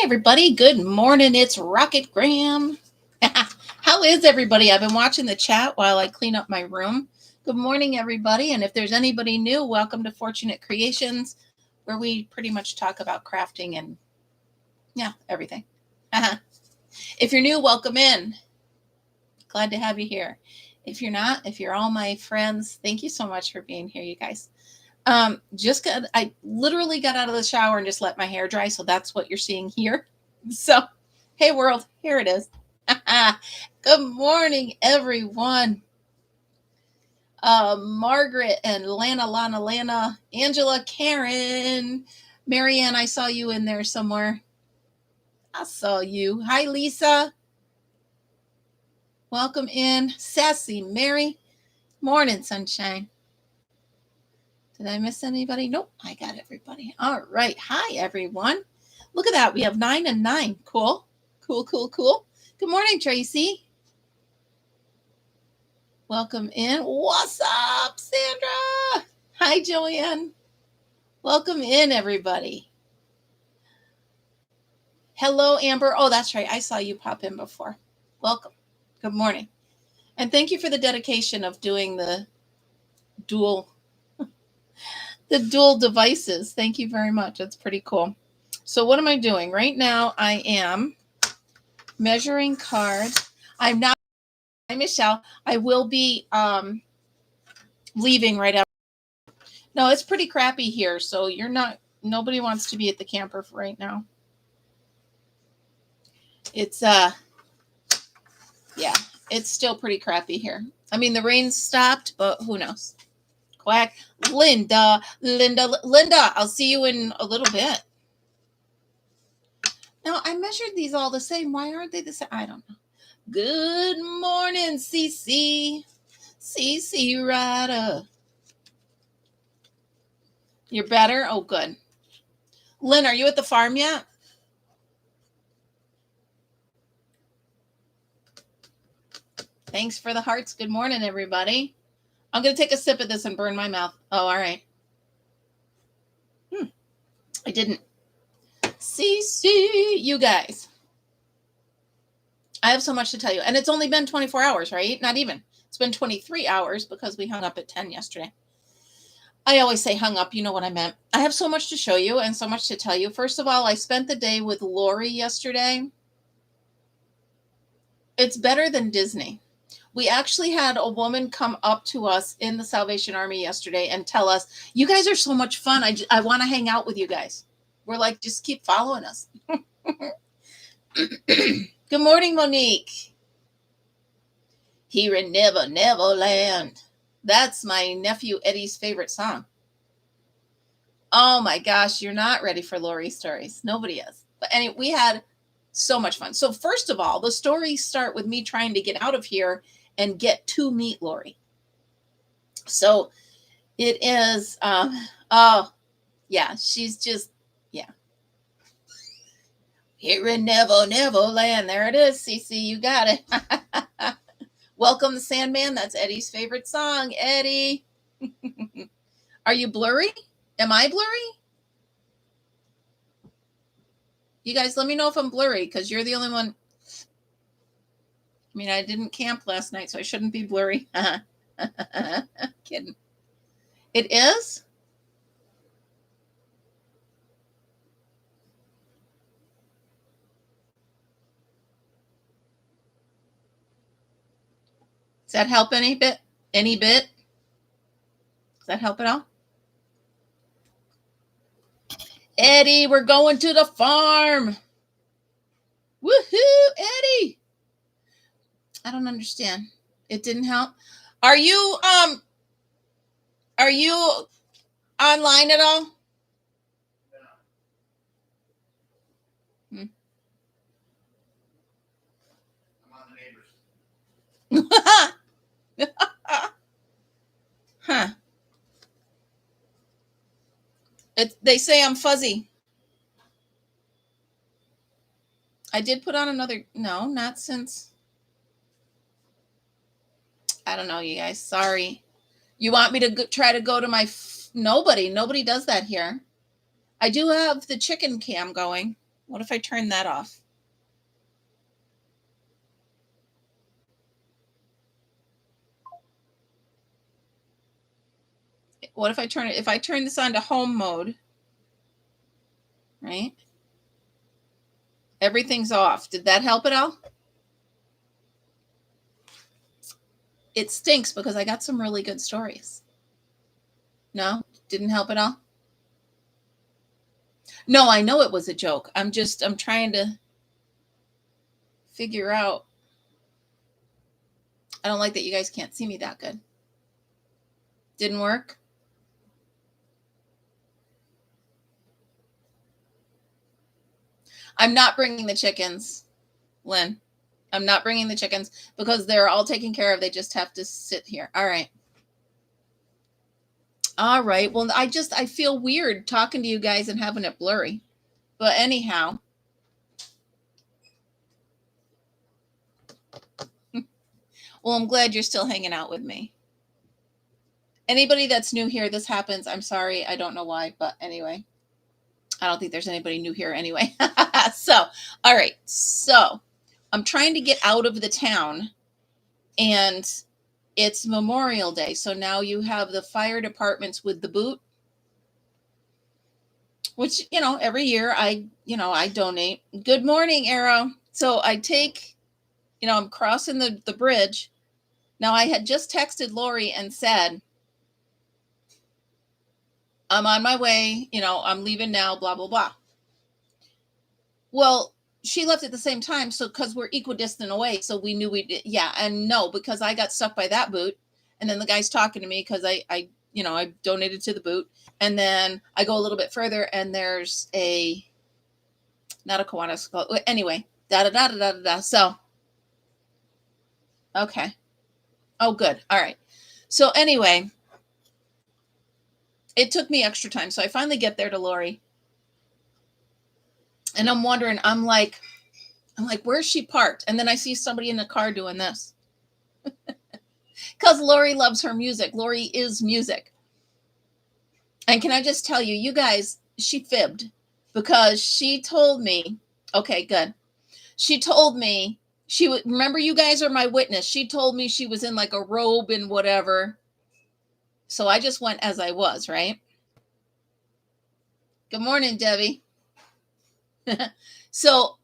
everybody. Good morning. It's Rocket Graham. How is everybody? I've been watching the chat while I clean up my room. Good morning, everybody. And if there's anybody new, welcome to Fortunate Creations, where we pretty much talk about crafting and, everything. If you're new, welcome in. Glad to have you here. If you're not, if you're all my friends, thank you so much for being here, you guys. I literally got out of the shower and just let my hair dry. So that's what you're seeing here. So, hey world, here it is. Good morning, everyone. Margaret and Lana, Angela, Karen, Marianne, I saw you in there somewhere. I saw you. Hi, Lisa. Welcome in. Sassy Mary. Morning, sunshine. Did I miss anybody? Nope, I got everybody. All right. Hi, everyone. Look at that. We have 9 and 9. Cool. Good morning, Tracy. Welcome in. What's up, Sandra? Hi, Joanne. Welcome in, everybody. Hello, Amber. Oh, that's right. I saw you pop in before. Welcome. Good morning. And thank you for the dedication of doing the dual devices. Thank you very much. That's pretty cool. So what am I doing? Right now I am measuring cards. I'm not Michelle. I will be leaving right after. No, it's pretty crappy here, so nobody wants to be at the camper for right now. It's it's still pretty crappy here. I mean, the rain stopped, but who knows? Quack. Linda, I'll see you in a little bit. Now, I measured these all the same. Why aren't they the same? I don't know. Good morning, Cece Ryder. You're better? Oh, good. Lynn, are you at the farm yet? Thanks for the hearts. Good morning, everybody. I'm going to take a sip of this and burn my mouth. Oh, all right. I didn't. See, you guys. I have so much to tell you. And it's only been 24 hours, right? Not even. It's been 23 hours because we hung up at 10 yesterday. I always say hung up. You know what I meant. I have so much to show you and so much to tell you. First of all, I spent the day with Lori yesterday. It's better than Disney. We actually had a woman come up to us in the Salvation Army yesterday and tell us, you guys are so much fun. I want to hang out with you guys. We're like, just keep following us. Good morning, Monique. Here in Neverland. That's my nephew Eddie's favorite song. Oh my gosh, you're not ready for Lori's stories. Nobody is. But anyway, we had so much fun. So first of all, the stories start with me trying to get out of here and get to meet Lori. So it is, she's just, Here in Neverland. There it is, Cece. You got it. Welcome the Sandman. That's Eddie's favorite song. Eddie. Are you blurry? Am I blurry? You guys, let me know if I'm blurry because you're the only one. I mean, I didn't camp last night, so I shouldn't be blurry. Kidding. It is? Does that help any bit? Does that help at all? Eddie, we're going to the farm. Woohoo, Eddie. I don't understand. It didn't help. Are you online at all? I'm on the neighbors. Huh. They say I'm fuzzy. I did put on another. No, not since. I don't know, you guys. Sorry. You want me to try to go to my... Nobody does that here. I do have the chicken cam going. What if I turn that off? What if I turn it, if I turn this on to home mode, right? Everything's off. Did that help at all? It stinks because I got some really good stories. No, didn't help at all. No, I know it was a joke. I'm trying to figure out. I don't like that you guys can't see me that good. Didn't work. I'm not bringing the chickens, Lynn. I'm not bringing the chickens because they're all taken care of. They just have to sit here. All right. All right. Well, I feel weird talking to you guys and having it blurry. But anyhow. Well, I'm glad you're still hanging out with me. Anybody that's new here, this happens. I'm sorry. I don't know why, but anyway. I don't think there's anybody new here anyway. So, all right. So, I'm trying to get out of the town and it's Memorial Day. So now you have the fire departments with the boot, which, every year I donate. Good morning, Arrow. So I take, I'm crossing the bridge. Now I had just texted Lori and said, I'm on my way, I'm leaving now, blah, blah, blah. Well, she left at the same time. So, cause we're equidistant away. So we knew because I got stuck by that boot. And then the guy's talking to me cause I donated to the boot. And then I go a little bit further and there's not a Kiwanis. Anyway, da. So, okay. Oh, good. All right. So anyway, it took me extra time. So I finally get there to Lori. And I'm wondering, I'm like, where's she parked? And then I see somebody in the car doing this. Because Lori loves her music. Lori is music. And can I just tell you, you guys, she fibbed because she told me, okay, good. She told me she would remember, you guys are my witness. She told me she was in like a robe and whatever. So I just went as I was, right? Good morning, Debbie. So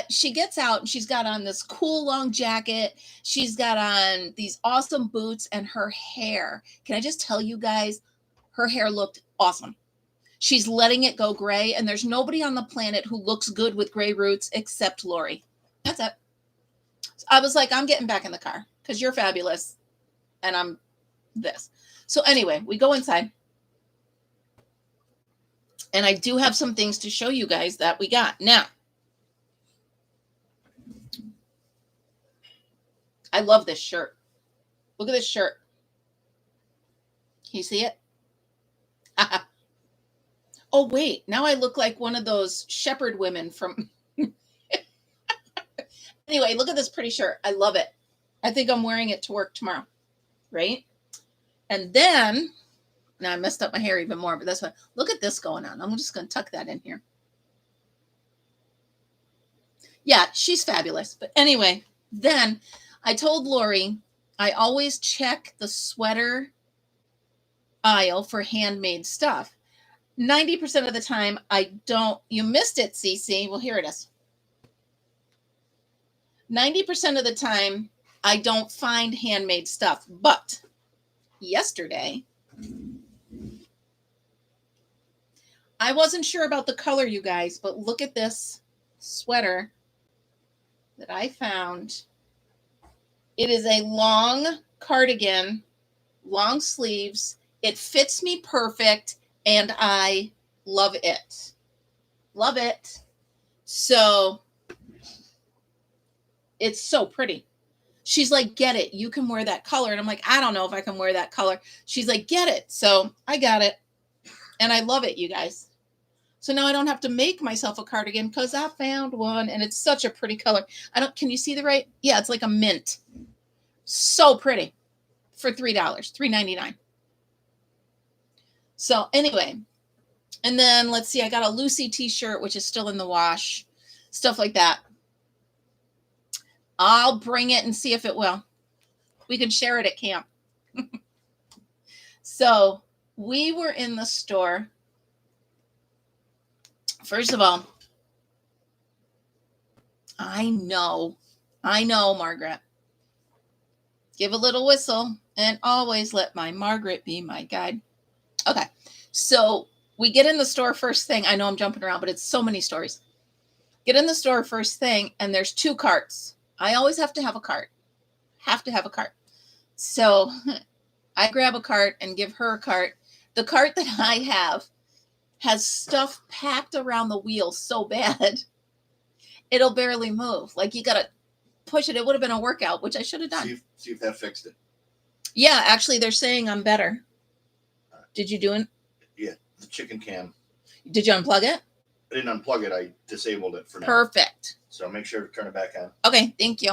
she gets out and she's got on this cool long jacket. She's got on these awesome boots and her hair. Can I just tell you guys, her hair looked awesome. She's letting it go gray. And there's nobody on the planet who looks good with gray roots except Lori. That's it. So I was like, I'm getting back in the car because you're fabulous. And I'm this. So anyway, we go inside. And I do have some things to show you guys that we got. Now, I love this shirt. Look at this shirt. Can you see it? Oh, wait. Now I look like one of those shepherd women from... Anyway, look at this pretty shirt. I love it. I think I'm wearing it to work tomorrow. Right? And then... Now I messed up my hair even more, but that's what. Look at this going on. I'm just going to tuck that in here. Yeah, she's fabulous. But anyway, then I told Lori, I always check the sweater aisle for handmade stuff. 90% of the time, I don't. You missed it, Cece. Well, here it is. 90% of the time, I don't find handmade stuff. But yesterday... I wasn't sure about the color, you guys, but look at this sweater that I found. It is a long cardigan, long sleeves. It fits me perfect, and I love it. Love it. So it's so pretty. She's like, get it. You can wear that color. And I'm like, I don't know if I can wear that color. She's like, get it. So I got it. And I love it, you guys. So now I don't have to make myself a cardigan because I found one and it's such a pretty color. Can you see the right? Yeah, it's like a mint. So pretty for $3, $3.99. So anyway, and then let's see, I got a Lucy t-shirt, which is still in the wash. stuff like that. I'll bring it and see if it will. We can share it at camp. So we were in the store. First of all, I know, Margaret. Give a little whistle and always let my Margaret be my guide. Okay, so we get in the store first thing. I know I'm jumping around, but it's so many stories. Get in the store first thing, and there's 2 carts. I always have to have a cart. So I grab a cart and give her a cart. The cart that I have has stuff packed around the wheel so bad, it'll barely move. Like, you got to push it. It would have been a workout, which I should have done. See if that fixed it. Yeah, actually, they're saying I'm better. Did you do it? Yeah, the chicken cam. Did you unplug it? I didn't unplug it. I disabled it for now. Perfect. So make sure to turn it back on. Okay, thank you.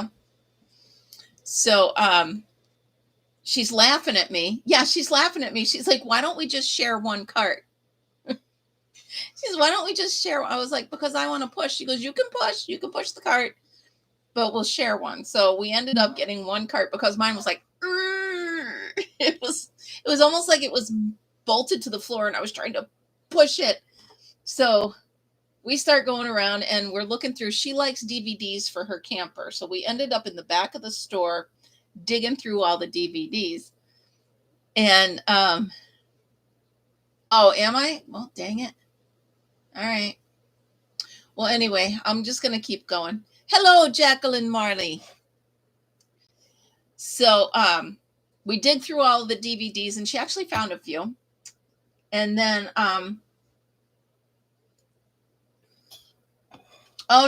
So, she's laughing at me. Yeah, she's laughing at me. She's like, why don't we just share one cart? She says, why don't we just share? I was like, because I want to push. She goes, you can push the cart, but we'll share one. So we ended up getting one cart because mine was like, it was almost like it was bolted to the floor and I was trying to push it. So we start going around and we're looking through. She likes DVDs for her camper. So we ended up in the back of the store digging through all the DVDs. And, oh, am I? Well, dang it. All right. Well, anyway, I'm just going to keep going. Hello, Jacqueline Marley. So, we dig through all the DVDs and she actually found a few. And then, oh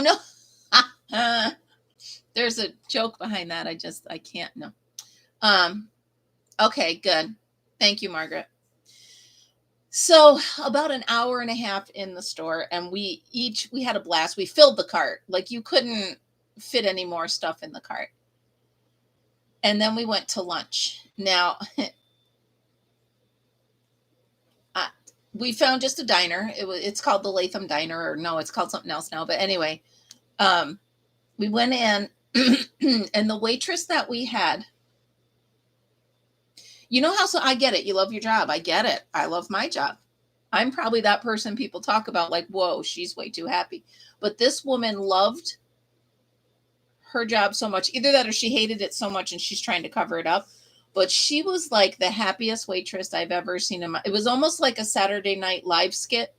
no, there's a joke behind that. I can't, no. Okay, good. Thank you, Margaret. So about an hour and a half in the store and we had a blast. We filled the cart. Like, you couldn't fit any more stuff in the cart. And then we went to lunch. Now, we found just a diner. It's called the Latham Diner, or no, it's called something else now. But anyway, we went in and the waitress that we had, you know how, so I get it. You love your job. I get it. I love my job. I'm probably that person people talk about like, whoa, she's way too happy. But this woman loved her job so much. Either that or she hated it so much and she's trying to cover it up. But she was like the happiest waitress I've ever seen. It was almost like a Saturday Night Live skit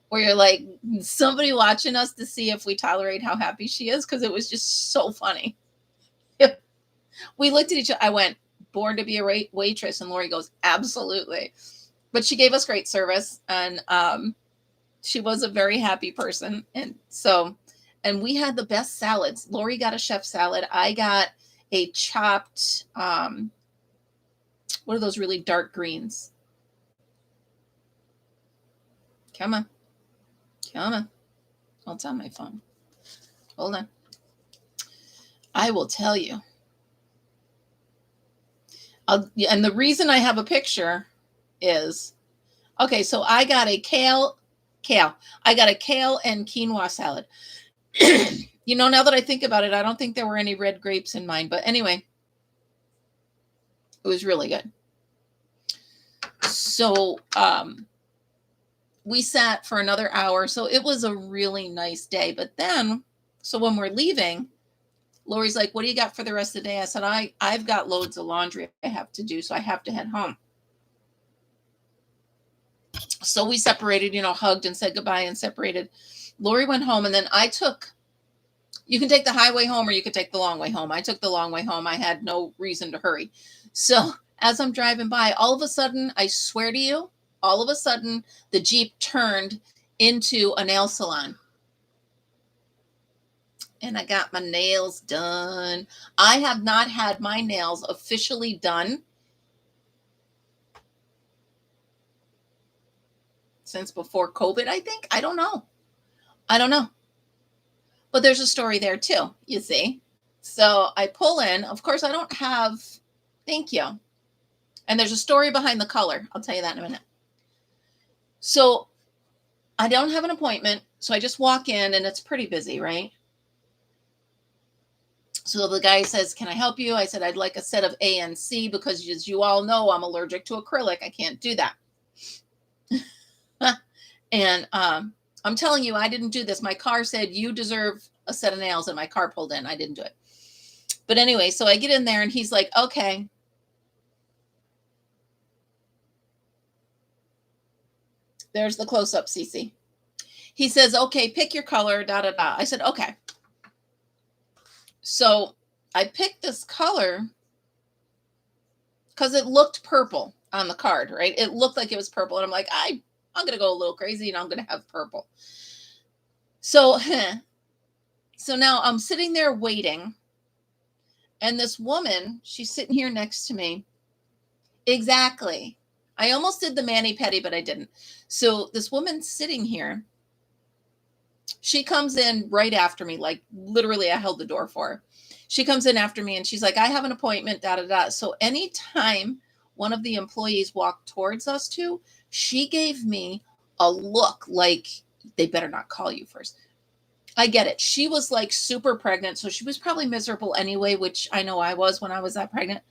where you're like, somebody watching us to see if we tolerate how happy she is, because it was just so funny. We looked at each other. I went, born to be a waitress, and Lori goes, absolutely. But she gave us great service, and she was a very happy person. And we had the best salads. Lori got a chef salad. I got a chopped, what are those really dark greens? Come on. Oh, it's on my phone. Hold on. I will tell you. And the reason I have a picture is, okay, so I got a kale. I got a kale and quinoa salad. You know, now that I think about it, I don't think there were any red grapes in mine. But anyway, it was really good. So we sat for another hour. So it was a really nice day. But then, so when we're leaving, Lori's like, what do you got for the rest of the day? I said, I've got loads of laundry I have to do, so I have to head home. So we separated, hugged and said goodbye and separated. Lori went home, and then you can take the highway home or you could take the long way home. I took the long way home. I had no reason to hurry. So as I'm driving by, all of a sudden, I swear to you, the Jeep turned into a nail salon. And I got my nails done. I have not had my nails officially done since before COVID, I think. I don't know. But there's a story there too, you see. So I pull in. Of course, I don't have, thank you. And there's a story behind the color. I'll tell you that in a minute. So I don't have an appointment. So I just walk in and it's pretty busy, right? So the guy says, can I help you? I said, I'd like a set of A and C because as you all know, I'm allergic to acrylic. I can't do that. And I'm telling you, I didn't do this. My car said, you deserve a set of nails, and my car pulled in. I didn't do it. But anyway, so I get in there and he's like, okay. There's the close-up, Cece. He says, okay, pick your color, da, da, da. I said, okay. So I picked this color because it looked purple on the card, right? It looked like it was purple. And I'm like, I'm going to go a little crazy and I'm going to have purple. So, so now I'm sitting there waiting. And this woman, she's sitting here next to me. Exactly. I almost did the mani-pedi, but I didn't. So this woman's sitting here. She comes in right after me, like literally I held the door for her. She comes in after me and she's like, I have an appointment, da, da, da. So anytime one of the employees walked towards us two, she gave me a look like they better not call you first. I get it. She was like super pregnant. So she was probably miserable anyway, which I know I was when I was that pregnant.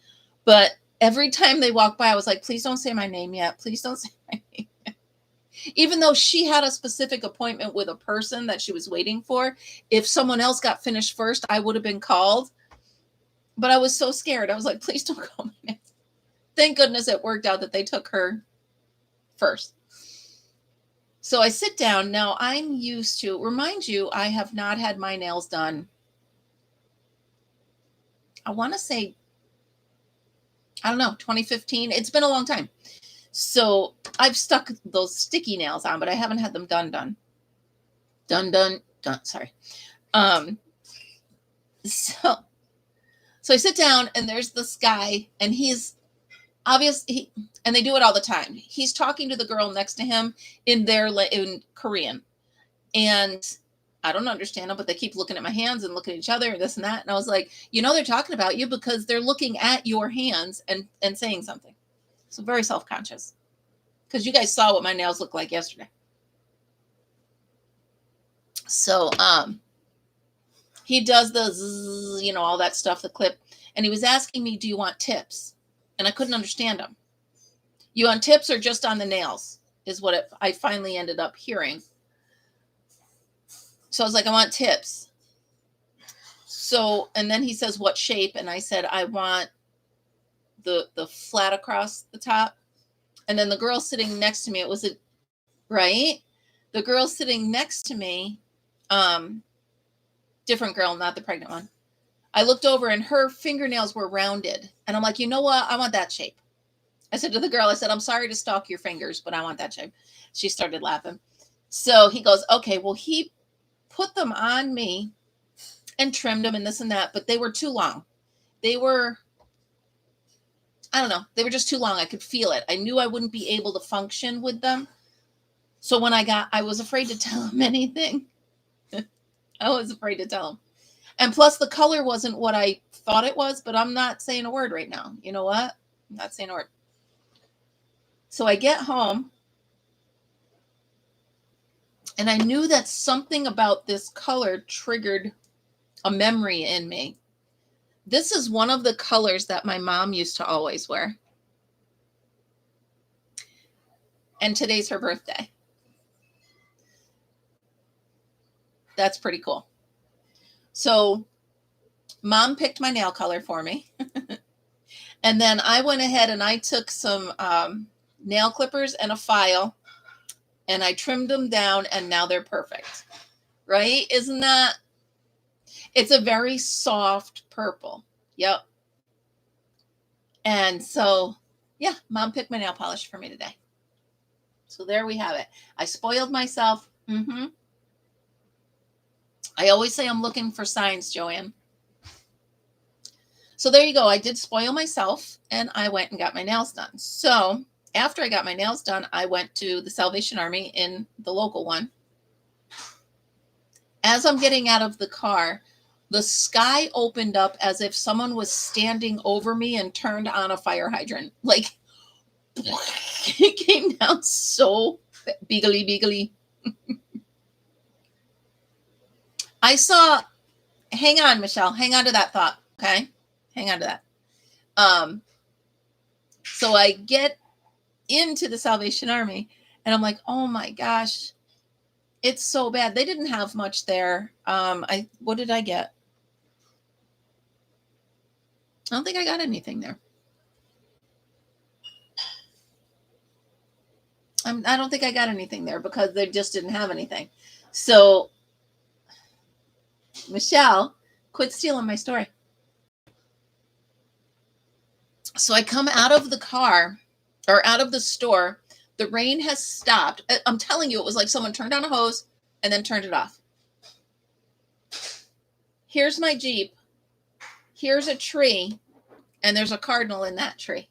But every time they walked by, I was like, please don't say my name yet. Please don't say my name yet. Even though she had a specific appointment with a person that she was waiting for, if someone else got finished first, I would have been called. But I was so scared. I was like, please don't call my name. Thank goodness it worked out that they took her first. So I sit down. Now I'm used to, remind you, I have not had my nails done. I want to say, I don't know, 2015. It's been a long time. So I've stuck those sticky nails on, but I haven't had them done. Sorry. So I sit down and there's this guy and he's obviously, and they do it all the time. He's talking to the girl next to him in Korean. And I don't understand them, but they keep looking at my hands and looking at each other and this and that. And I was like, they're talking about you because they're looking at your hands and saying something. So very self-conscious because you guys saw what my nails looked like yesterday. So he does the zzz, all that stuff, the clip. And he was asking me, do you want tips? And I couldn't understand him. You want tips or just on the nails is what I finally ended up hearing. So I was like, I want tips. So, and then he says, what shape? And I said, I want the flat across the top. And then the girl sitting next to me, right? The girl sitting next to me, different girl, not the pregnant one. I looked over and her fingernails were rounded. And I'm like, you know what? I want that shape. I said to the girl, I said, I'm sorry to stalk your fingers, but I want that shape. She started laughing. So he goes, okay, well, he put them on me and trimmed them and this and that, but they were too long. They were, I don't know. They were just too long. I could feel it. I knew I wouldn't be able to function with them. So when I was afraid to tell him anything. I was afraid to tell him. And plus the color wasn't what I thought it was, but I'm not saying a word right now. You know what? I'm not saying a word. So I get home and I knew that something about this color triggered a memory in me. This is one of the colors that my mom used to always wear. And today's her birthday. That's pretty cool. So mom picked my nail color for me. And then I went ahead and I took some nail clippers and a file and I trimmed them down and now they're perfect. Right? Isn't that? It's a very soft purple. Yep. And so, yeah, mom picked my nail polish for me today. So there we have it. I spoiled myself. I always say I'm looking for signs, Joanne. So there you go. I did spoil myself and I went and got my nails done. So after I got my nails done, I went to the Salvation Army in the local one. As I'm getting out of the car, the sky opened up as if someone was standing over me and turned on a fire hydrant. Like it came down so beagly. I saw, hang on, Michelle, hang on to that thought. Okay. Hang on to that. So I get into the Salvation Army and I'm like, oh my gosh, it's so bad. They didn't have much there. What did I get? I don't think I got anything there. I don't think I got anything there because they just didn't have anything. So, Michelle, quit stealing my story. So I come out of the car or out of the store. The rain has stopped. I'm telling you, it was like someone turned on a hose and then turned it off. Here's my Jeep. Here's a tree, and there's a cardinal in that tree.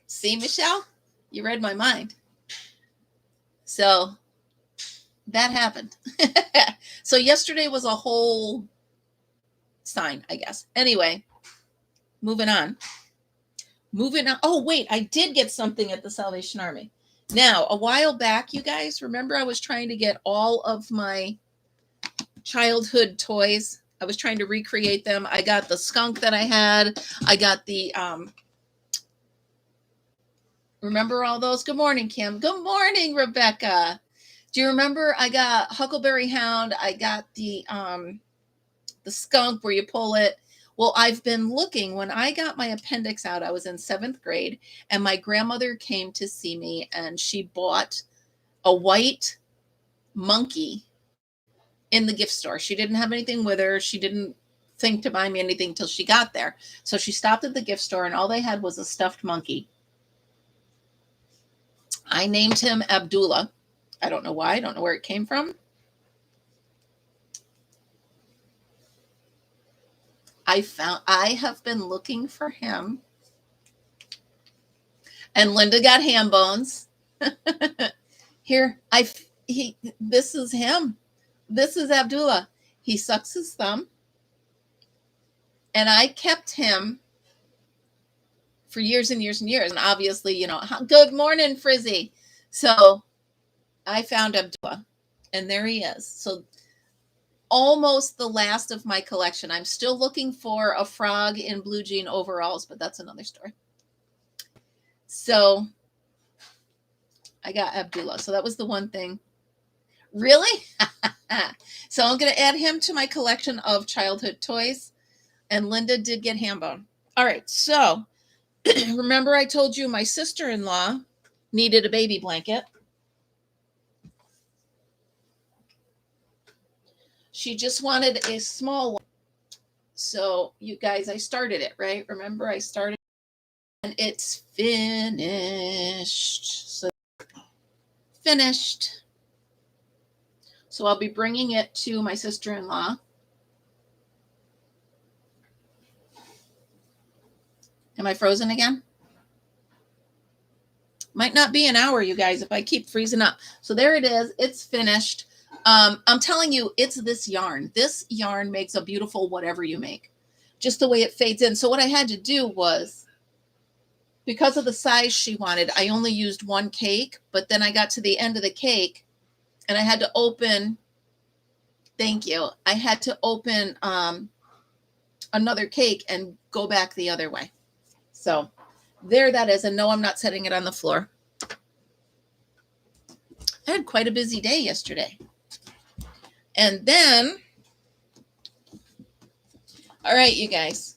See, Michelle? You read my mind. So that happened. So yesterday was a whole sign, I guess. Anyway, moving on. Oh, wait, I did get something at the Salvation Army. Now, a while back, you guys, remember I was trying to get all of my childhood toys. I was trying to recreate them. I got the skunk that I had. I got the, remember all those? Good morning, Kim. Good morning, Rebecca. Do you remember I got Huckleberry Hound? I got the skunk where you pull it. Well, I've been looking. When I got my appendix out, I was in 7th grade, and my grandmother came to see me, and she bought a white monkey in the gift store. She didn't have anything with her. She didn't think to buy me anything till she got there. So she stopped at the gift store, and all they had was a stuffed monkey. I named him Abdullah. I don't know why. I don't know where it came from. I have been looking for him. And Linda got ham bones. Here, this is him. This is Abdullah. He sucks his thumb. And I kept him for years and years and years. And obviously, you know, good morning, Frizzy. So I found Abdullah, and there he is. So almost the last of my collection. I'm still looking for a frog in blue jean overalls, but that's another story. So I got Abdullah. So that was the one thing. Really? So I'm going to add him to my collection of childhood toys. And Linda did get Hambone. All right. So remember I told you my sister-in-law needed a baby blanket. She just wanted a small one. So you guys, I started it, right? Remember I started and it's finished. So finished. So I'll be bringing it to my sister-in-law. Am I frozen again? Might not be an hour, you guys, if I keep freezing up. So there it is. It's finished. I'm telling you, it's this yarn. This yarn makes a beautiful whatever you make. Just the way it fades in. So what I had to do was, because of the size she wanted, I only used one cake. But then I got to the end of the cake, and I had to open, thank you, I had to open another cake and go back the other way. So there that is. And no, I'm not setting it on the floor. I had quite a busy day yesterday. And then, all right, you guys,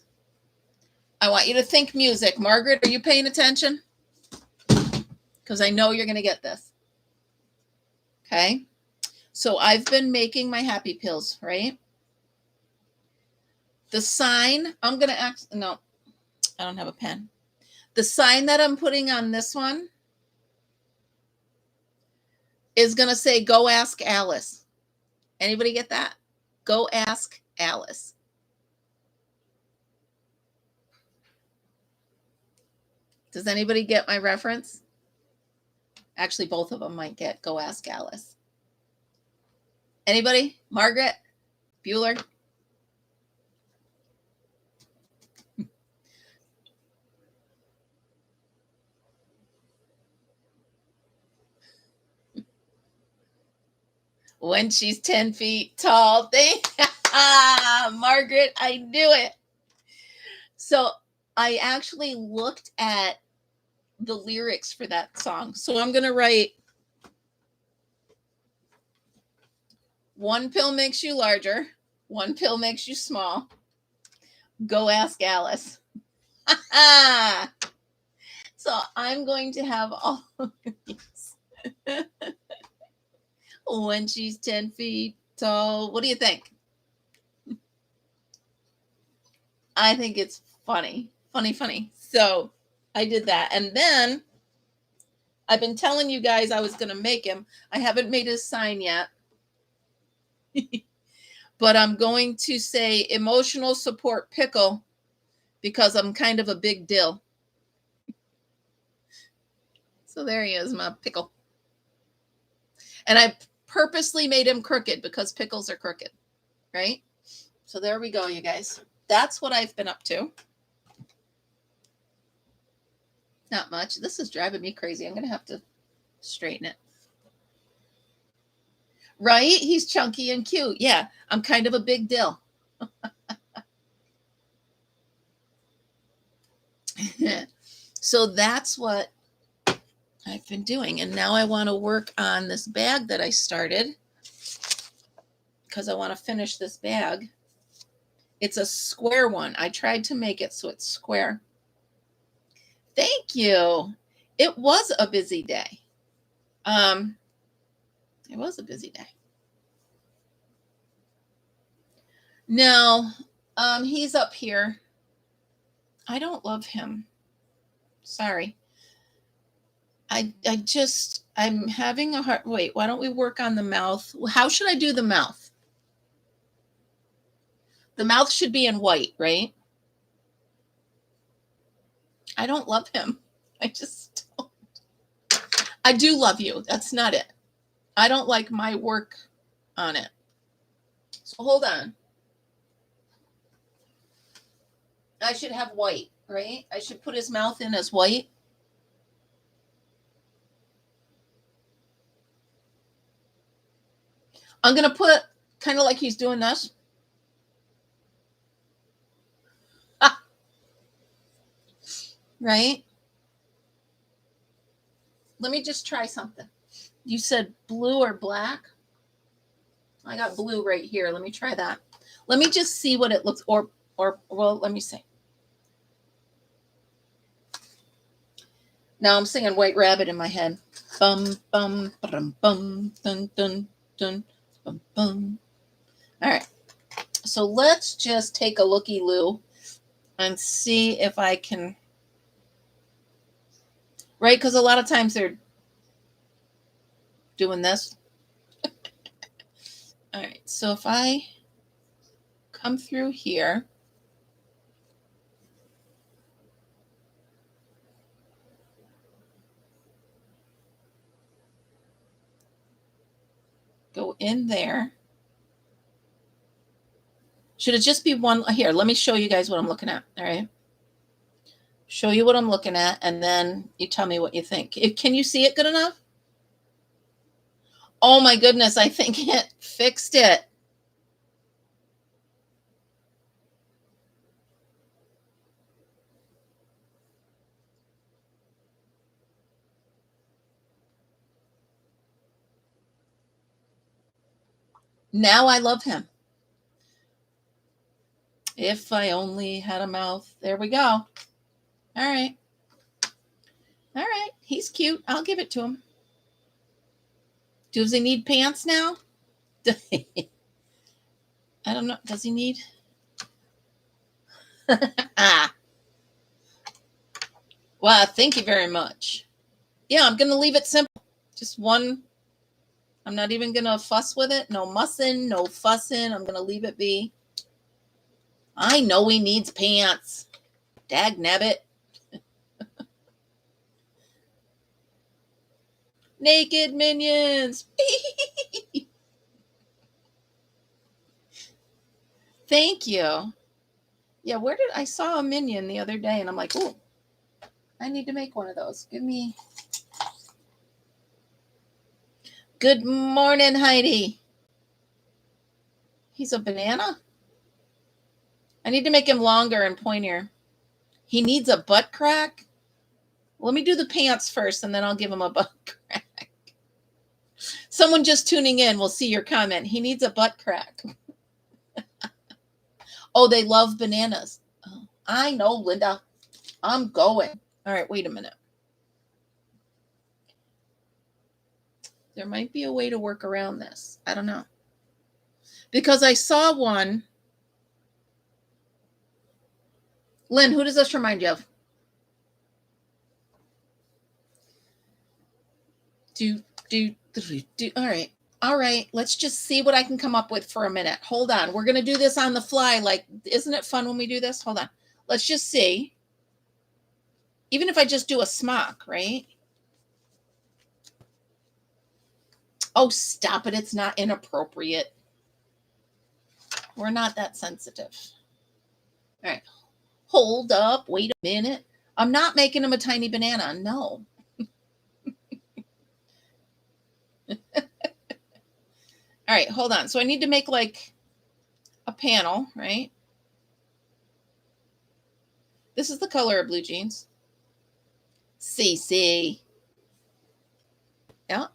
I want you to think music. Margaret, are you paying attention? Because I know you're going to get this. Okay. So I've been making my happy pills, right? The sign, I'm going to ask, no, I don't have a pen. The sign that I'm putting on this one is going to say, go ask Alice. Anybody get that? Go ask Alice. Does anybody get my reference? Actually, both of them might get go ask Alice. Anybody? Margaret? Bueller? When she's 10 feet tall. Margaret, I knew it. So I actually looked at the lyrics for that song. So I'm going to write, one pill makes you larger, one pill makes you small. Go ask Alice. So I'm going to have all of these. When she's 10 feet tall. What do you think? I think it's funny. Funny. So I did that. And then I've been telling you guys I was going to make him. I haven't made his sign yet. But I'm going to say emotional support pickle because I'm kind of a big dill. So there he is, my pickle. And I purposely made him crooked because pickles are crooked, right? So there we go, you guys. That's what I've been up to. Not much. This is driving me crazy. I'm going to have to straighten it. Right? He's chunky and cute. Yeah, I'm kind of a big dill. So that's what I've been doing. And now I want to work on this bag that I started because I want to finish this bag. It's a square one. I tried to make it so it's square. Thank you. It was a busy day. It was a busy day. No, he's up here. I don't love him. Sorry. I'm having a hard, wait, why don't we work on the mouth? How should I do the mouth? The mouth should be in white, right? I don't love him. I just don't. I do love you. That's not it. I don't like my work on it. So hold on. I should have white, right? I should put his mouth in as white. I'm going to put kind of like he's doing this. Right? Let me just try something. You said blue or black? I got blue right here. Let me try that. Let me just see what it looks, or well, let me see. Now I'm singing White Rabbit in my head. Bum, bum, bum, bum, dun, dun, dun, bum, bum. All right. So let's just take a looky-loo and see if I can, right? Because a lot of times they're doing this. All right. So if I come through here, go in there. Should it just be one? Here, let me show you guys what I'm looking at. All right. Show you what I'm looking at, and then you tell me what you think. Can you see it good enough? Oh my goodness, I think it fixed it. Now I love him. If I only had a mouth. There we go. All right. All right. He's cute. I'll give it to him. Does he need pants now? I don't know. Does he need? Well, thank you very much. Yeah, I'm going to leave it simple. Just one. I'm not even going to fuss with it. No mussing, no fussing. I'm going to leave it be. I know he needs pants. Dag nabbit. Naked minions. Thank you. Yeah, where did I saw a minion the other day and I'm like, oh, I need to make one of those. Give me. Good morning, Heidi. He's a banana? I need to make him longer and pointier. He needs a butt crack? Let me do the pants first, and then I'll give him a butt crack. Someone just tuning in will see your comment. He needs a butt crack. Oh, they love bananas. Oh, I know, Linda. I'm going. All right, wait a minute. There might be a way to work around this. I don't know. Because I saw one. Lynn, who does this remind you of? All right. Let's just see what I can come up with for a minute. Hold on. We're going to do this on the fly. Like, isn't it fun when we do this? Hold on. Let's just see. Even if I just do a smock, right? Oh, stop it. It's not inappropriate. We're not that sensitive. All right. Hold up. Wait a minute. I'm not making him a tiny banana. No. All right, hold on. So I need to make like a panel, right? This is the color of blue jeans. CC. Yeah,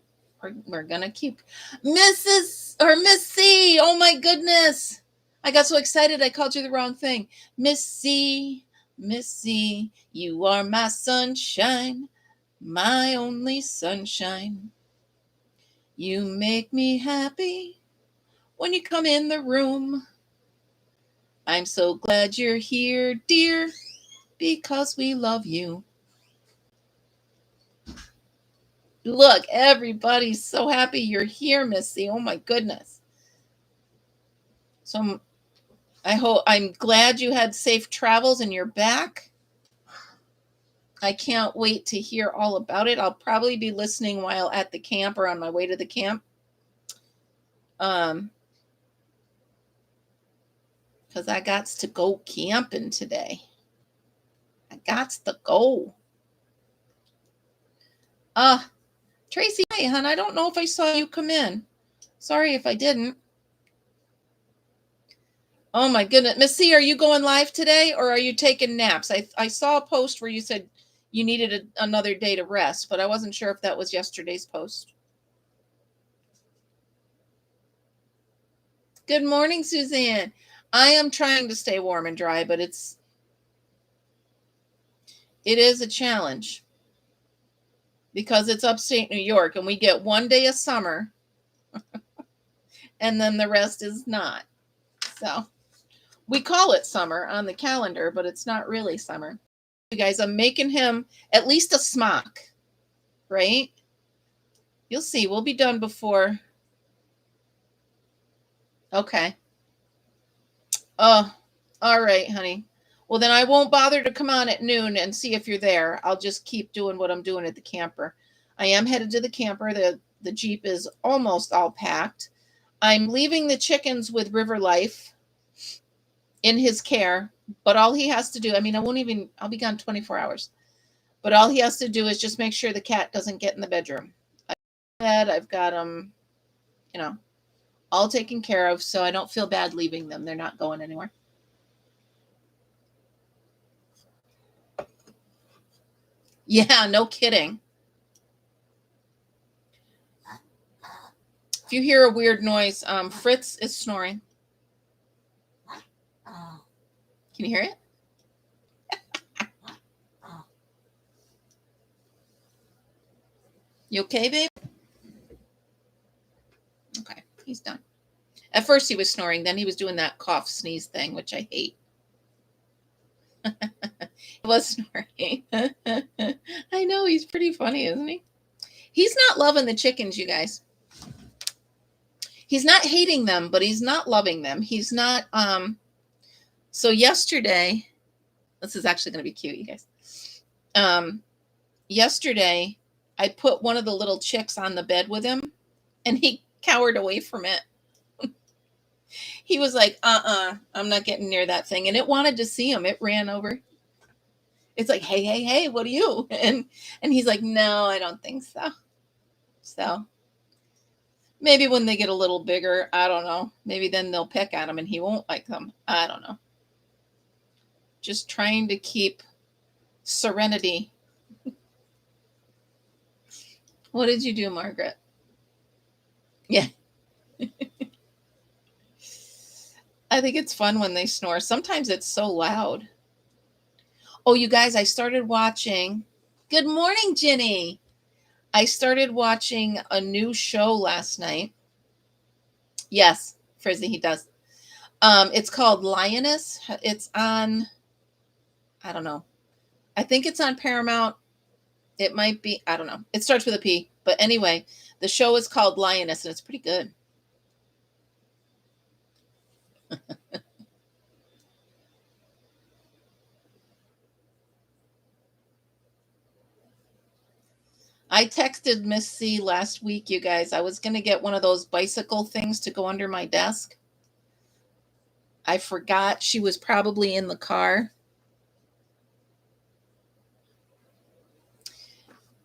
we're going to keep. Mrs. or Miss C. Oh, my goodness. I got so excited I called you the wrong thing. Miss C, you are my sunshine, my only sunshine. You make me happy when you come in the room. I'm so glad you're here, dear, because we love you. Look, everybody's so happy you're here, Missy. Oh my goodness. So I'm glad you had safe travels and you're back. I can't wait to hear all about it. I'll probably be listening while at the camp or on my way to the camp. Because I got to go camping today. I got to go. Tracy, hi, hon. I don't know if I saw you come in. Sorry if I didn't. Oh my goodness. Miss C, are you going live today or are you taking naps? I saw a post where you said you needed another day to rest, but I wasn't sure if that was yesterday's post. Good morning, Suzanne. I am trying to stay warm and dry, but it is a challenge because it's upstate New York and we get one day of summer and then the rest is not. So we call it summer on the calendar, but it's not really summer. You guys, I'm making him at least a smock, right? You'll see. We'll be done before. Okay. Oh, all right, honey. Well, then I won't bother to come on at noon and see if you're there. I'll just keep doing what I'm doing at the camper. I am headed to the camper. The Jeep is almost all packed. I'm leaving the chickens with River Life in his care, but all he has to do, I'll be gone 24 hours, but all he has to do is just make sure the cat doesn't get in the bedroom. I've got him, all taken care of, so I don't feel bad leaving them. They're not going anywhere. Yeah, no kidding. If you hear a weird noise, Fritz is snoring. Can you hear it? You okay, babe? Okay, he's done. At first he was snoring, then he was doing that cough sneeze thing, which I hate. He was snoring. I know, he's pretty funny, isn't he? He's not loving the chickens, you guys. He's not hating them, but he's not loving them. He's not, so yesterday, this is actually going to be cute, you guys. Yesterday, I put one of the little chicks on the bed with him, and he cowered away from it. He was like, I'm not getting near that thing. And it wanted to see him. It ran over. It's like, hey, what are you? And he's like, no, I don't think so. So Maybe when they get a little bigger, I don't know. Maybe then they'll pick at him and he won't like them. I don't know. Just trying to keep serenity. What did you do, Margaret? Yeah. I think it's fun when they snore. Sometimes it's so loud. Oh, you guys, I started watching. Good morning, Ginny. I started watching a new show last night. Yes, Frizzy, he does. It's called Lioness. It's on, I don't know. I think it's on Paramount. It might be, I don't know. It starts with a P. But anyway, the show is called Lioness, and it's pretty good. I texted Miss C last week, you guys. I was going to get one of those bicycle things to go under my desk. I forgot she was probably in the car.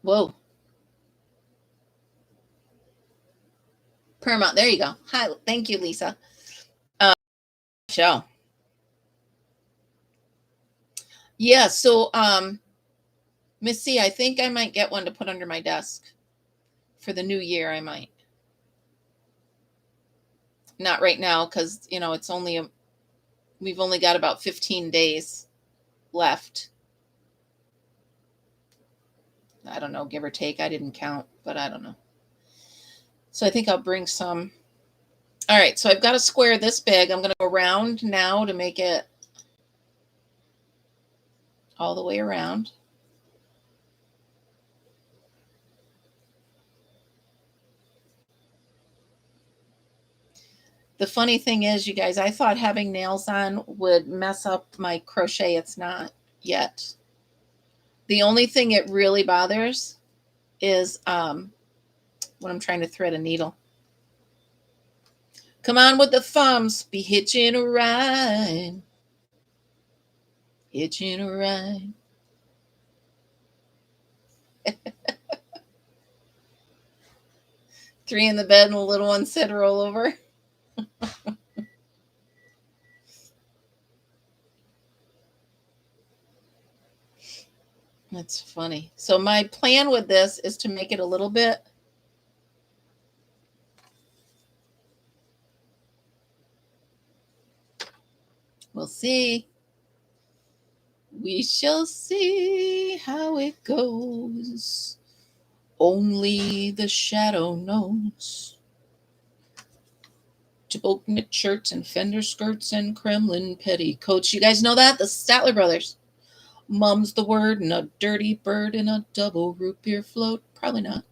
Whoa. Paramount. There you go. Hi. Thank you, Lisa. Show. Yeah. So, Miss C, I think I might get one to put under my desk for the new year. I might. Not right now, because, it's only we've only got about 15 days left. I don't know, give or take. I didn't count, but I don't know. So I think I'll bring some. All right, so I've got a square this big. I'm going to go around now to make it all the way around. The funny thing is, you guys, I thought having nails on would mess up my crochet. It's not yet. The only thing it really bothers is when I'm trying to thread a needle. Come on with the thumbs. Be hitching a ride. Hitching a ride. Three in the bed and the little one said roll over. That's funny. So my plan with this is to make it a little bit. We'll see. We shall see how it goes. Only the shadow knows. Toboggan knit shirts and fender skirts and Kremlin petticoats. You guys know that? The Statler Brothers. Mum's the word and a dirty bird and a double root beer float. Probably not.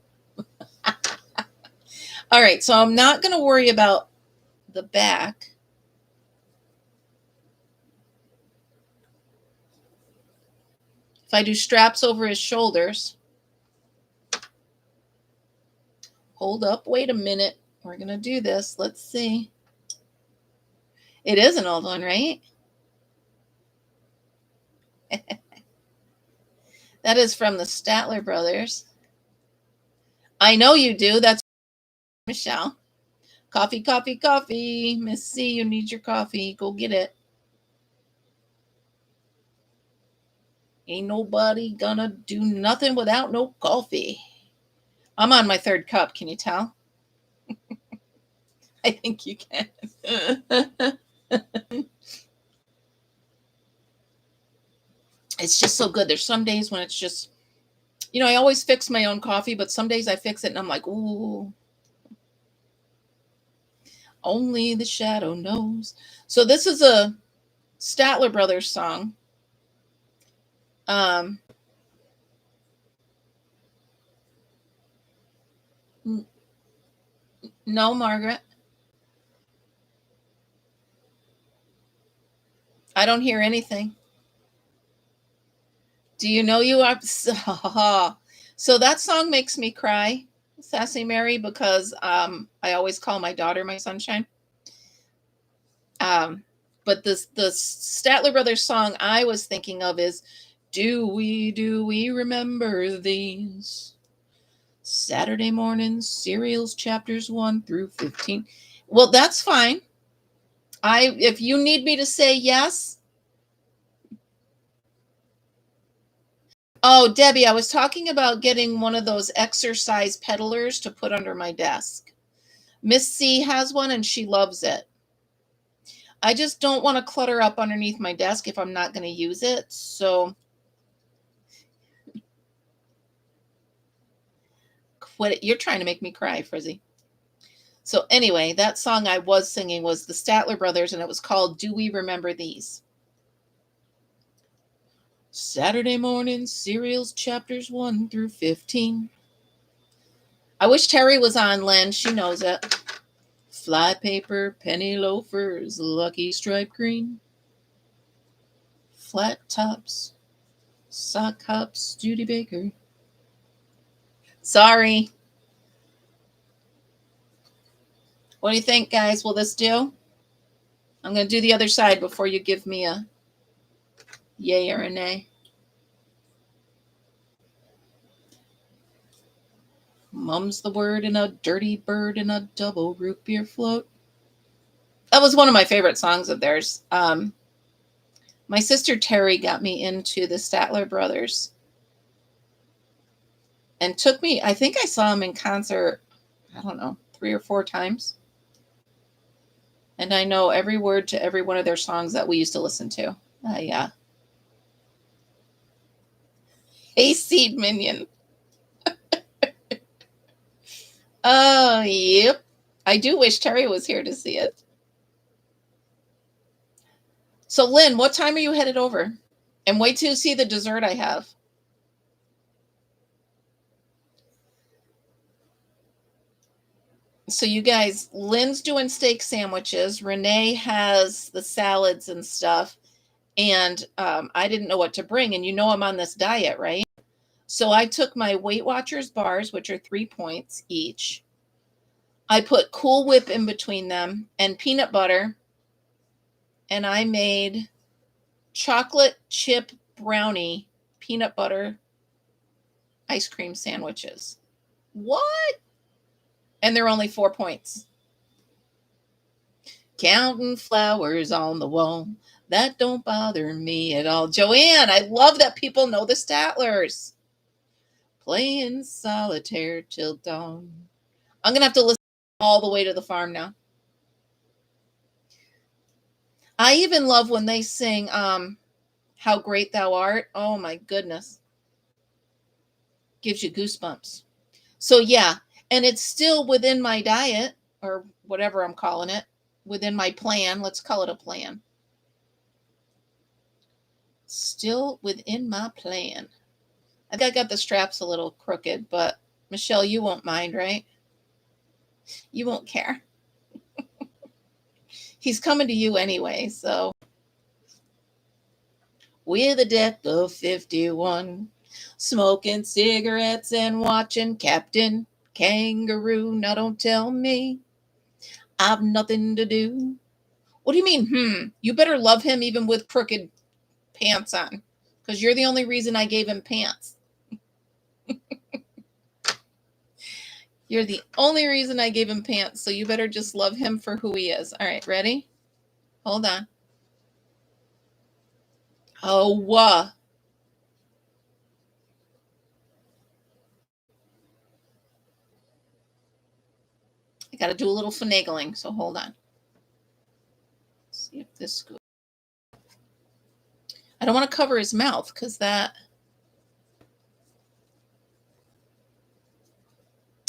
All right, so I'm not going to worry about the back. If I do straps over his shoulders. Hold up. Wait a minute. We're going to do this. Let's see. It is an old one, right? That is from the Statler Brothers. I know you do. That's Michelle. Coffee, coffee, coffee. Miss C, you need your coffee. Go get it. Ain't nobody gonna do nothing without no coffee. I'm on my third cup. Can you tell? I think you can. It's just so good. There's some days when it's just, I always fix my own coffee, but some days I fix it and I'm like, ooh. Only the shadow knows. So this is a Statler Brothers song. No, Margaret. I don't hear anything. Do you know you are? So that song makes me cry, Sassy Mary, because I always call my daughter my sunshine. But the Statler Brothers song I was thinking of is, do we remember these Saturday mornings, serials chapters 1 through 15. Well, that's fine. If you need me to say yes. Oh, Debbie, I was talking about getting one of those exercise pedalers to put under my desk. Miss C has one and she loves it. I just don't want to clutter up underneath my desk if I'm not going to use it. So quit it. You're trying to make me cry, Frizzy. So anyway, that song I was singing was the Statler Brothers, and it was called Do We Remember These? Saturday morning serials chapters 1 through 15. I wish Terry was on, Lynn. She knows it. Fly paper, penny loafers, lucky stripe green. Flat tops, sock hops, Judy Baker. Sorry. What do you think, guys? Will this do? I'm going to do the other side before you give me a yay or a nay. Mum's the word in a dirty bird in a double root beer float. That was one of my favorite songs of theirs. My sister Terry got me into the Statler Brothers and took me, I think I saw them in concert, I don't know, 3 or 4 times. And I know every word to every one of their songs that we used to listen to. Yeah. Hey, Seed Minion. Oh, yep. I do wish Terry was here to see it. So, Lynn, what time are you headed over? And wait till you see the dessert I have. So, you guys, Lynn's doing steak sandwiches. Renee has the salads and stuff. And I didn't know what to bring. And you know I'm on this diet, right? So I took my Weight Watchers bars, which are 3 points each. I put Cool Whip in between them and peanut butter. And I made chocolate chip brownie peanut butter ice cream sandwiches. What? And they're only 4 points. Counting flowers on the wall. That don't bother me at all. Joanne, I love that people know the Statlers. Playing solitaire till dawn. I'm going to have to listen all the way to the farm now. I even love when they sing How Great Thou Art. Oh, my goodness. Gives you goosebumps. So, yeah. And it's still within my diet, or whatever I'm calling it, within my plan. Let's call it a plan. Still within my plan. I think I got the straps a little crooked, but Michelle, you won't mind, right? You won't care. He's coming to you anyway, so. With a deck of 51, smoking cigarettes and watching Captain Kangaroo. Now don't tell me I've nothing to do. What do you mean, You better love him even with crooked pants on, because you're the only reason I gave him pants. You're the only reason I gave him pants, so you better just love him for who he is. All right, ready? Hold on. Oh, I got to do a little finagling, so hold on. Let's see if this goes. I don't want to cover his mouth because that...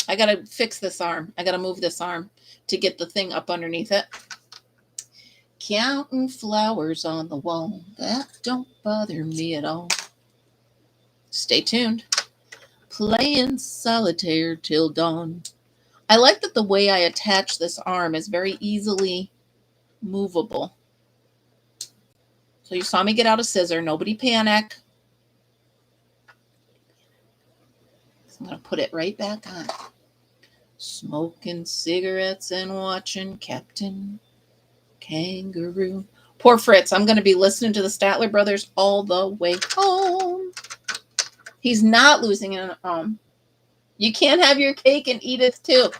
I got to fix this arm. I got to move this arm to get the thing up underneath it. Counting flowers on the wall. That don't bother me at all. Stay tuned. Playing solitaire till dawn. I like that the way I attach this arm is very easily movable. So you saw me get out a scissor. Nobody panic. So I'm going to put it right back on. Smoking cigarettes and watching Captain Kangaroo. Poor Fritz. I'm going to be listening to the Statler Brothers all the way home. He's not losing an arm. You can't have your cake and eat it too.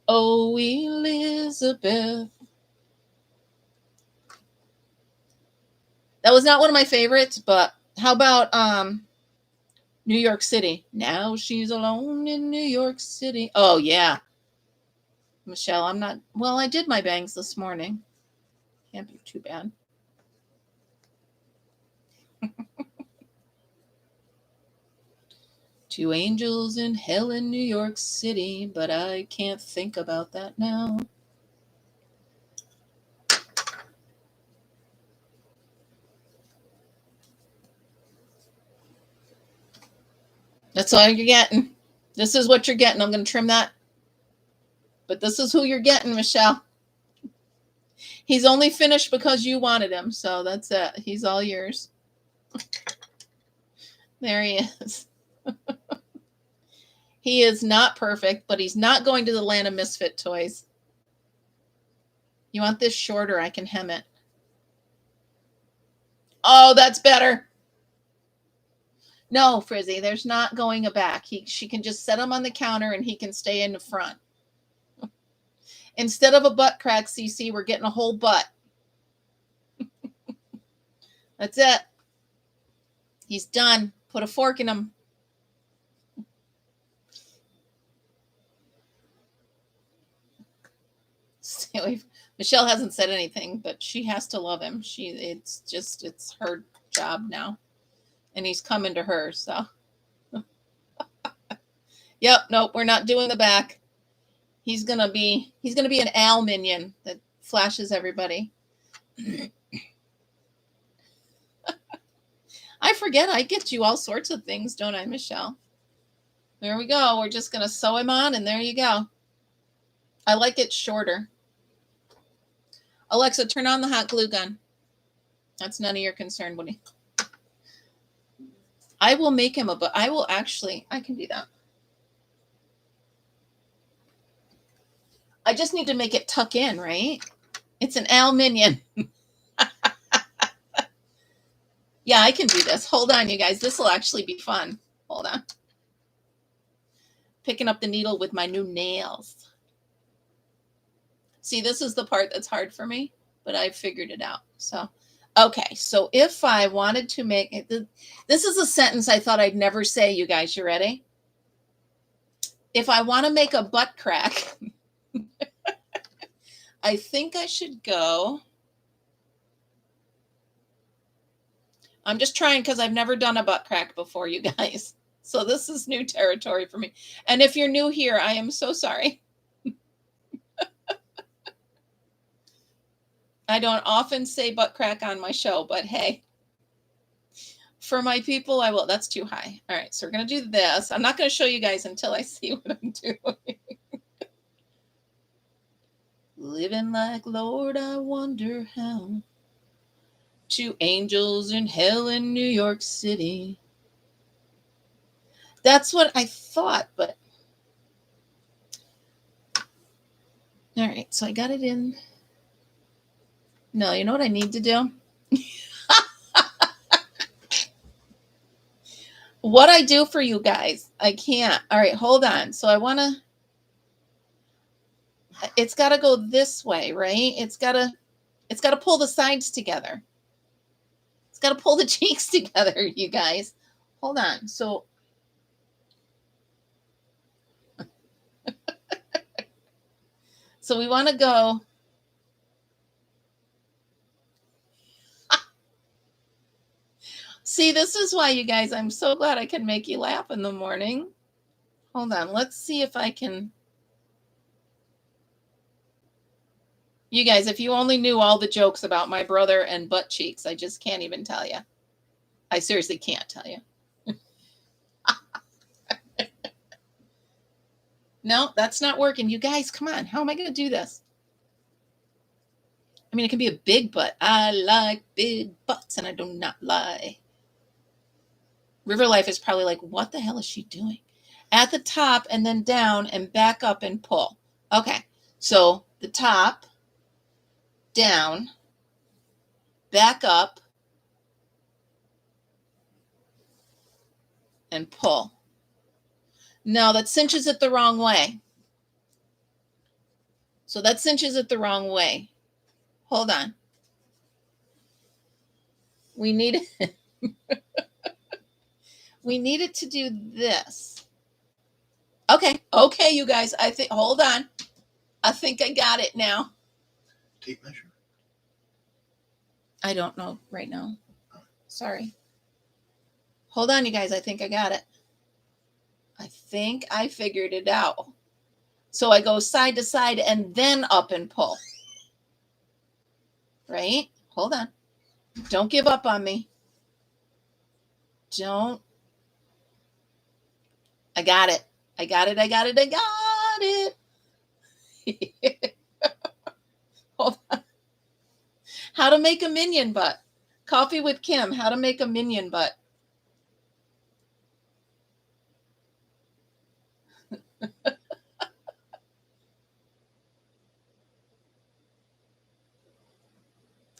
Oh, Elizabeth. That was not one of my favorites, but how about New York City? Now she's alone in New York City. Oh, yeah. Michelle, I'm not. Well, I did my bangs this morning. Can't be too bad. Two angels in hell in New York City, but I can't think about that now. That's all you're getting. This is what you're getting. I'm going to trim that. But this is who you're getting, Michelle. He's only finished because you wanted him. So that's it. He's all yours. There he is. He is not perfect, but he's not going to the land of misfit toys. You want this shorter? I can hem it. Oh, that's better. No, Frizzy, there's not going back. She can just set him on the counter and he can stay in the front. Instead of a butt crack, CC, we're getting a whole butt. That's it. He's done. Put a fork in him. Michelle hasn't said anything, but she has to love him. It's her job now. And he's coming to her, so. Yep, nope, we're not doing the back. He's gonna be an Al minion that flashes everybody. I forget I get you all sorts of things, don't I, Michelle? There we go. We're just gonna sew him on, and there you go. I like it shorter. Alexa, turn on the hot glue gun. That's none of your concern, Woody. I will make him but I will actually, I can do that. I just need to make it tuck in, right? It's an Al minion. Yeah, I can do this. Hold on, you guys. This will actually be fun. Hold on. Picking up the needle with my new nails. See, this is the part that's hard for me, but I figured it out. So, okay. So if I wanted to make it, this is a sentence I thought I'd never say, you guys. You ready? If I want to make a butt crack, I think I should go. I'm just trying because I've never done a butt crack before, you guys. So this is new territory for me. And if you're new here, I am so sorry. I don't often say butt crack on my show, but hey, for my people, I will. That's too high. All right, so we're going to do this. I'm not going to show you guys until I see what I'm doing. Living like Lord, I wonder how. Two angels in hell in New York City. That's what I thought, but. All right, so I got it in. No, you know what I need to do? What I do for you guys, I can't. All right, hold on. So I want to, it's got to go this way, right? It's got to pull the sides together. It's got to pull the cheeks together, you guys. Hold on. So we want to go. See, this is why, you guys, I'm so glad I can make you laugh in the morning. Hold on. Let's see if I can. You guys, if you only knew all the jokes about my brother and butt cheeks, I just can't even tell you. I seriously can't tell you. No, that's not working. You guys, come on. How am I going to do this? I mean, it can be a big butt. I like big butts, and I do not lie. River Life is probably like, what the hell is she doing? At the top and then down and back up and pull. Okay, so the top, down, back up, and pull. No, that cinches it the wrong way. So that cinches it the wrong way. Hold on. We need we needed to do this. Okay, you guys. I think. Hold on. I think I got it now. Tape measure. I don't know right now. Sorry. Hold on, you guys. I think I got it. I think I figured it out. So I go side to side and then up and pull. Right? Hold on. Don't give up on me. Don't. I got it. I got it. Hold on. How to make a minion butt. Coffee with Kim. How to make a minion butt.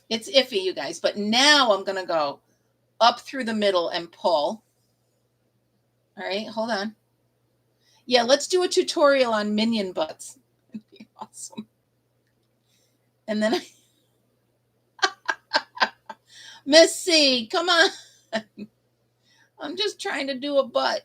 It's iffy, you guys. But now I'm going to go up through the middle and pull. All right. Hold on. Yeah, let's do a tutorial on minion butts. That'd be awesome. And then Miss C, come on. I'm just trying to do a butt.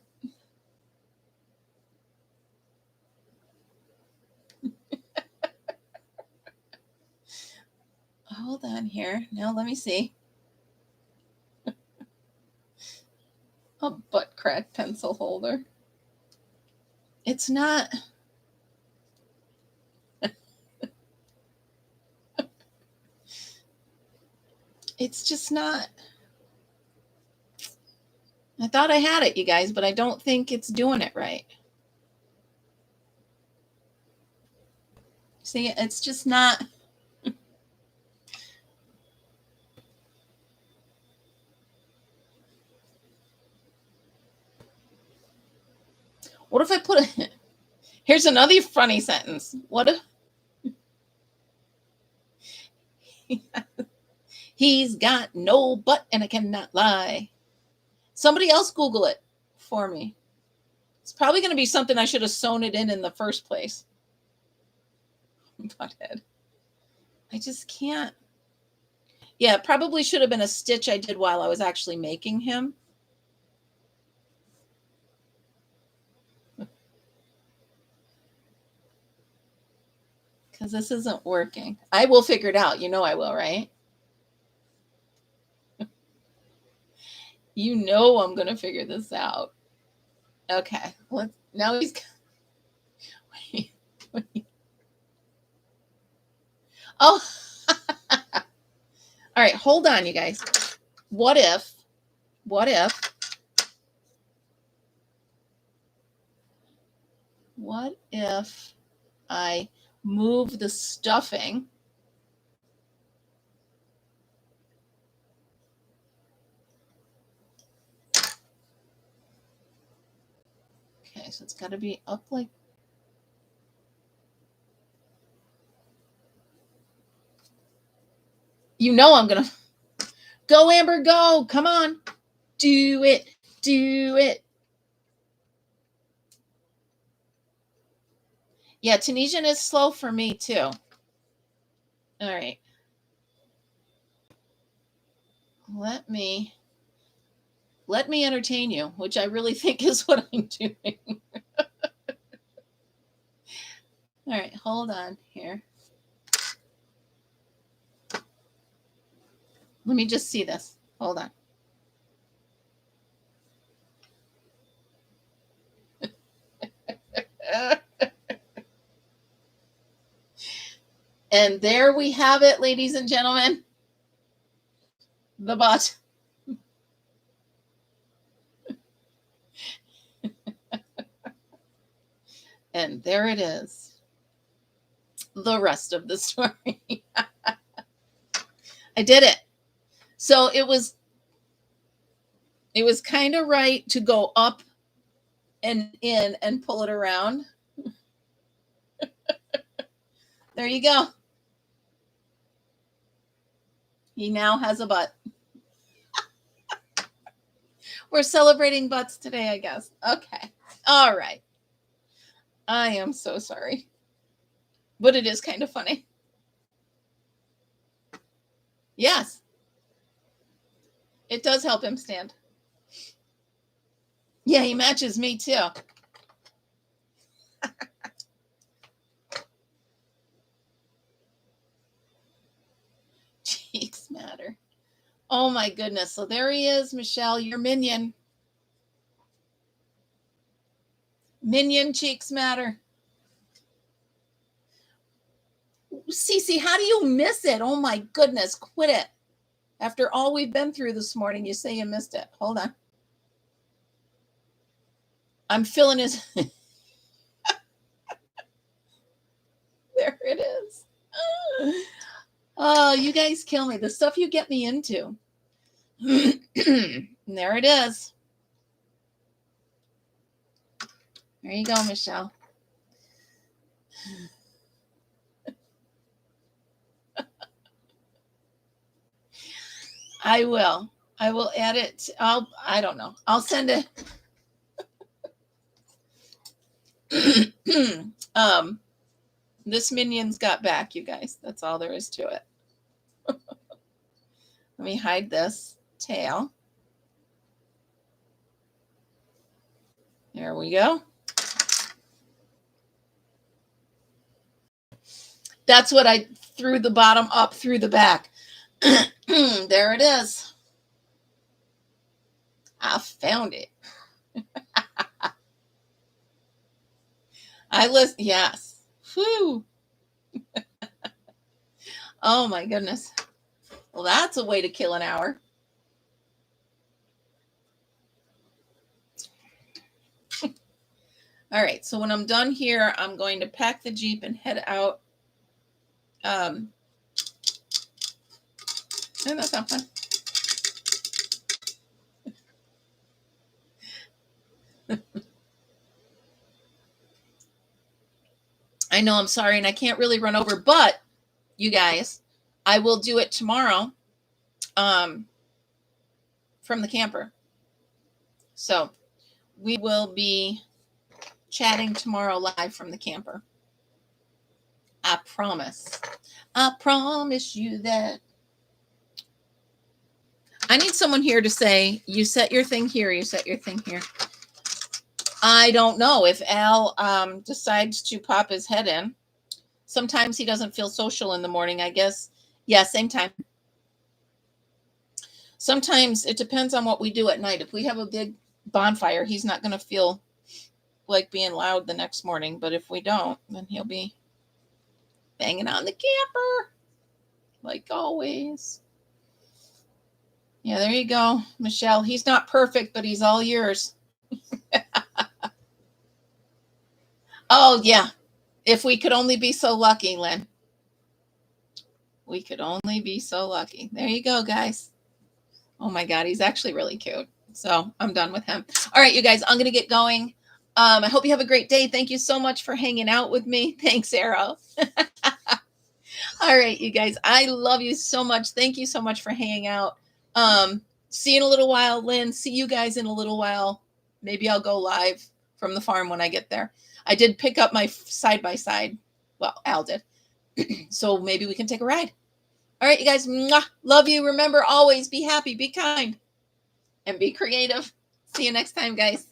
Hold on here. Now let me see. A butt crack pencil holder. It's not. It's just not. I thought I had it, you guys, but I don't think it's doing it right. See, it's just not. What if I put a. Here's another funny sentence. What if. He's got no butt and I cannot lie. Somebody else Google it for me. It's probably going to be something I should have sewn it in the first place. Butthead. I just can't. Yeah, it probably should have been a stitch I did while I was actually making him. Because this isn't working. I will figure it out. You know I will, right? You know I'm going to figure this out. Okay. Now he's... Wait. Oh. All right. Hold on, you guys. What if I move the stuffing? Okay, so it's got to be up like. You know I'm going to. Go, Amber, go. Come on. Do it. Do it. Yeah, Tunisian is slow for me too. All right. Let me entertain you, which I really think is what I'm doing. All right, hold on here. Let me just see this. Hold on. And there we have it, ladies and gentlemen. The butt. And there it is. The rest of the story. I did it. So it was kind of right to go up and in and pull it around. There you go. He now has a butt. We're celebrating butts today, I guess. Okay. All right. I am so sorry. But it is kind of funny. Yes. It does help him stand. Yeah, he matches me too. Cheeks matter. Oh my goodness. So there he is, Michelle, your minion. Minion cheeks matter. Cece, how do you miss it? Oh my goodness, quit it. After all we've been through this morning, you say you missed it. Hold on. I'm feeling his. There it is. Oh, you guys kill me. The stuff you get me into. There it is. There you go, Michelle. I will. I will add it. I don't know. I'll send it. This minion's got back, you guys. That's all there is to it. Let me hide this tail. There we go. That's what I threw the bottom up through the back. There it is. I found it. Yes. Whew. Oh my goodness. Well, that's a way to kill an hour. All right. So when I'm done here, I'm going to pack the Jeep and head out. And that's not fun. I know, I'm sorry, and I can't really run over, but you guys, I will do it tomorrow from the camper. So we will be chatting tomorrow live from the camper. I promise. I promise you that. I need someone here to say, you set your thing here, you set your thing here. I don't know if Al decides to pop his head in. Sometimes he doesn't feel social in the morning, I guess. Yeah, same time. Sometimes it depends on what we do at night. If we have a big bonfire, he's not going to feel like being loud the next morning. But if we don't, then he'll be banging on the camper like always. Yeah, there you go, Michelle. He's not perfect, but he's all yours. Oh, yeah. If we could only be so lucky, Lynn. We could only be so lucky. There you go, guys. Oh, my God. He's actually really cute. So I'm done with him. All right, you guys, I'm going to get going. I hope you have a great day. Thank you so much for hanging out with me. Thanks, Arrow. All right, you guys. I love you so much. Thank you so much for hanging out. See you in a little while, Lynn. See you guys in a little while. Maybe I'll go live from the farm when I get there. I did pick up my side-by-side. Well, Al did. So maybe we can take a ride. All right, you guys. Mwah, love you. Remember, always be happy, be kind, and be creative. See you next time, guys.